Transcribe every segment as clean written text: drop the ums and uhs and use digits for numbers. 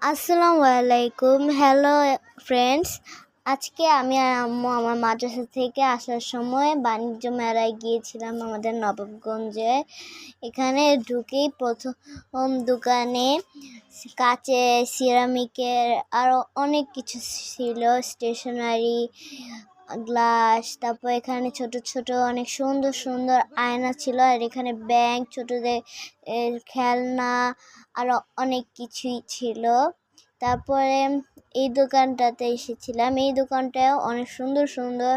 আসসালামু আলাইকুম। Hello friends, আজকে আমি আর আম্মু আমার মাদ্রাসা থেকে আসার সময় বাণিজ্য মেলায় গিয়েছিলাম আমাদের নবাবগঞ্জে। এখানে ঢুকেই প্রথম দোকানে কাচের, সিরামিকের আরও অনেক কিছু ছিল, স্টেশনারি, গ্লাস। তারপর এখানে ছোট ছোট অনেক সুন্দর সুন্দর আয়না ছিল, আর এখানে ব্যাংক, ছোটদের খেলনা, আরও অনেক কিছুই ছিল। তারপরে এই দোকানটাতে এসেছিলাম। এই দোকানটাও অনেক সুন্দর সুন্দর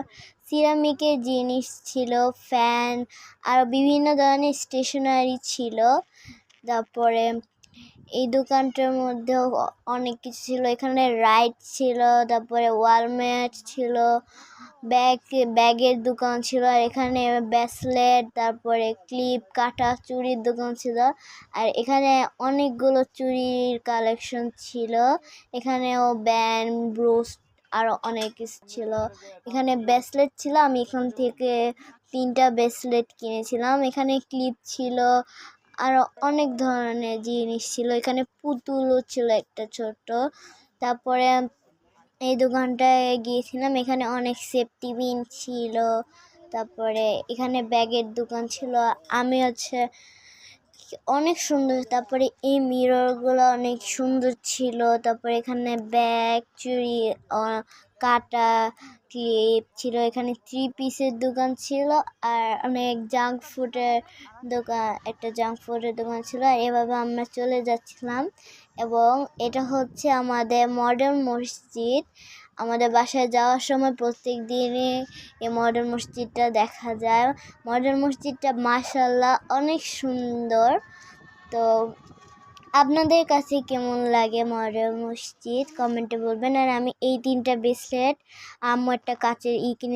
সিরামিকের জিনিস ছিল, ফ্যান আর বিভিন্ন ধরনের স্টেশনারি ছিল। তারপরে এই দোকানটার মধ্যেও অনেক কিছু ছিল। এখানে রাইড ছিল, তারপরে ওয়ালমেট ছিল, ব্যাগের দোকান ছিল, আর এখানে ব্রেসলেট, তারপরে ক্লিপ, কাটা চুড়ির দোকান ছিল। আর এখানে অনেকগুলো চুড়ির কালেকশন ছিল। এখানেও ব্যান্ড, ব্রুস আরও অনেক কিছু ছিল। এখানে ব্রেসলেট ছিল, আমি এখান থেকে 3টা ব্রেসলেট কিনেছিলাম। এখানে ক্লিপ ছিল, আরও অনেক ধরনের জিনিস ছিল। এখানে পুতুলও ছিল একটা ছোট। তারপরে এই দোকানটায় গিয়েছিলাম, এখানে অনেক সেফটি পিন ছিল। তারপরে এখানে ব্যাগের দোকান ছিল। আমি অনেক সুন্দর। তারপরে এই মিররগুলো অনেক সুন্দর ছিল। তারপরে এখানে ব্যাগ, চুড়ি, কাটা, ক্লিপ ছিল। এখানে 3 পিসের দোকান ছিল, আর অনেক জাঙ্ক ফুডের দোকান ছিল। আর এভাবে আমরা চলে যাচ্ছিলাম। এবং এটা হচ্ছে আমাদের মডেল মসজিদ। আমাদের বাসায় যাওয়ার সময় প্রত্যেক দিনই এই মডেল মসজিদটা দেখা যায়। মডেল মসজিদটা মাশাআল্লাহ অনেক সুন্দর। তো আপনাদের কাছে কেমন লাগে মডেল মসজিদ কমেন্টে বলবেন। আর আমি এই 3টা ব্রেসলেট, আম্মু একটা কাচের কিনে